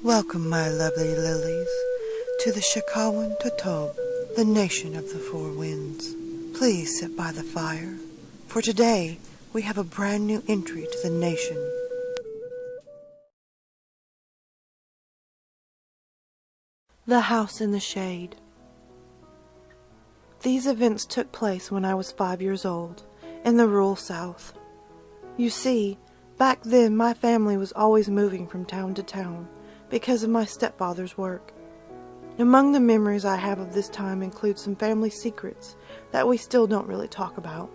Welcome, my lovely lilies, to the Shikawan Totob, the nation of the four winds. Please sit by the fire, for today we have a brand new entry to the nation. The House in the Shade. These events took place when I was 5 years old, in the rural South. You see, back then my family was always moving from town to town because of my stepfather's work. Among the memories I have of this time include some family secrets that we still don't really talk about.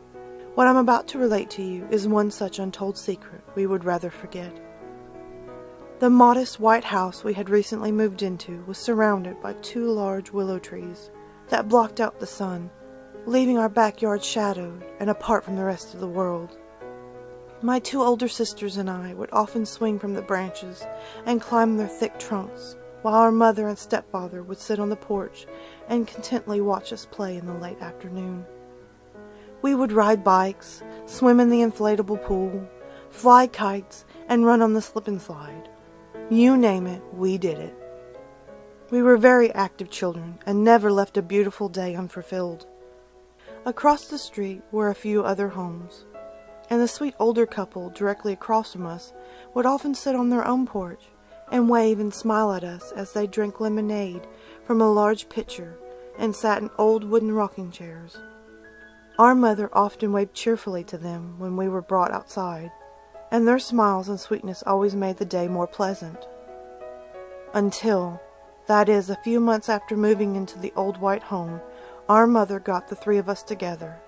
What I'm about to relate to you is one such untold secret we would rather forget. The modest white house we had recently moved into was surrounded by 2 large willow trees that blocked out the sun, leaving our backyard shadowed and apart from the rest of the world. My 2 older sisters and I would often swing from the branches and climb their thick trunks, while our mother and stepfather would sit on the porch and contentedly watch us play in the late afternoon. We would ride bikes, swim in the inflatable pool, fly kites, and run on the slip and slide. You name it, we did it. We were very active children and never left a beautiful day unfulfilled. Across the street were a few other homes, and the sweet older couple directly across from us would often sit on their own porch and wave and smile at us as they drank lemonade from a large pitcher and sat in old wooden rocking chairs. Our mother often waved cheerfully to them when we were brought outside, and their smiles and sweetness always made the day more pleasant. Until, that is, a few months after moving into the old white home, our mother got the 3 of us together,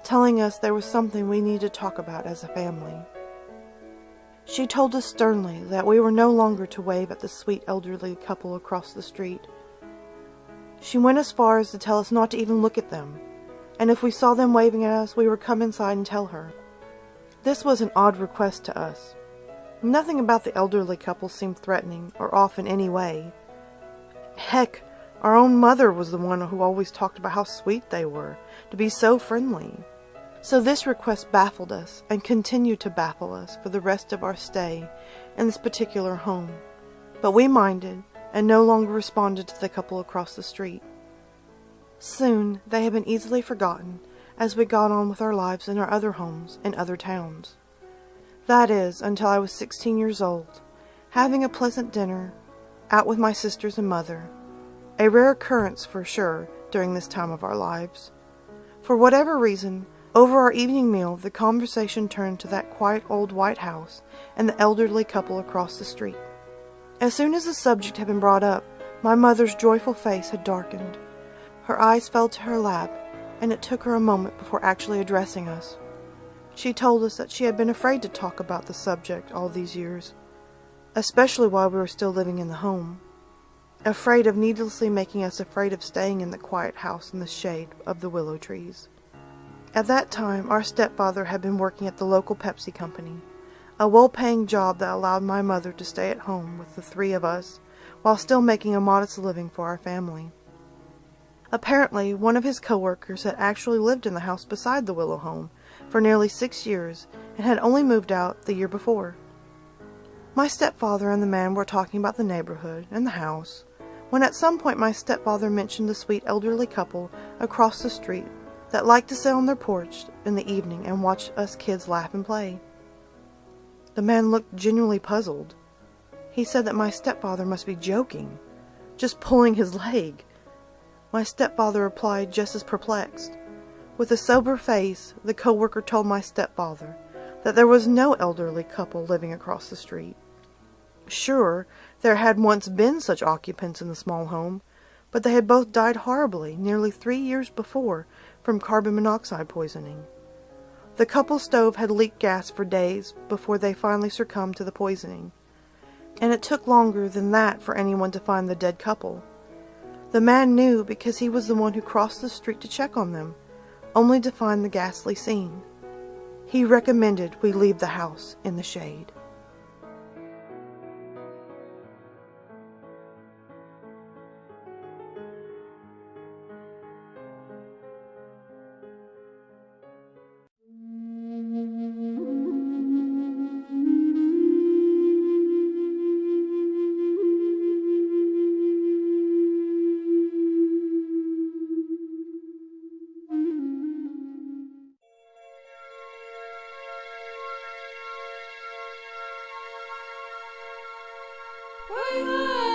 telling us there was something we needed to talk about as a family. She told us sternly that we were no longer to wave at the sweet elderly couple across the street. She went as far as to tell us not to even look at them, and if we saw them waving at us, we would come inside and tell her. This was an odd request to us. Nothing about the elderly couple seemed threatening or off in any way. Heck, our own mother was the one who always talked about how sweet they were, to be so friendly. So this request baffled us and continued to baffle us for the rest of our stay in this particular home. But we minded and no longer responded to the couple across the street. Soon they had been easily forgotten as we got on with our lives in our other homes in other towns. That is, until I was 16 years old, having a pleasant dinner, out with my sisters and mother. A rare occurrence for sure during this time of our lives. For whatever reason, over our evening meal, the conversation turned to that quiet old white house and the elderly couple across the street. As soon as the subject had been brought up, my mother's joyful face had darkened. Her eyes fell to her lap, and it took her a moment before actually addressing us. She told us that she had been afraid to talk about the subject all these years, especially while we were still living in the home. Afraid of needlessly making us afraid of staying in the quiet house in the shade of the willow trees. At that time, our stepfather had been working at the local Pepsi company, a well-paying job that allowed my mother to stay at home with the 3 of us, while still making a modest living for our family. Apparently, one of his co-workers had actually lived in the house beside the willow home for nearly 6 years and had only moved out the year before. My stepfather and the man were talking about the neighborhood and the house, when at some point my stepfather mentioned the sweet elderly couple across the street that liked to sit on their porch in the evening and watch us kids laugh and play. The man looked genuinely puzzled. He said that my stepfather must be joking, just pulling his leg. My stepfather replied just as perplexed. With a sober face, the co-worker told my stepfather that there was no elderly couple living across the street. Sure, there had once been such occupants in the small home, but they had both died horribly nearly 3 years before from carbon monoxide poisoning. The couple's stove had leaked gas for days before they finally succumbed to the poisoning, and it took longer than that for anyone to find the dead couple. The man knew because he was the one who crossed the street to check on them, only to find the ghastly scene. He recommended we leave the house in the shade. We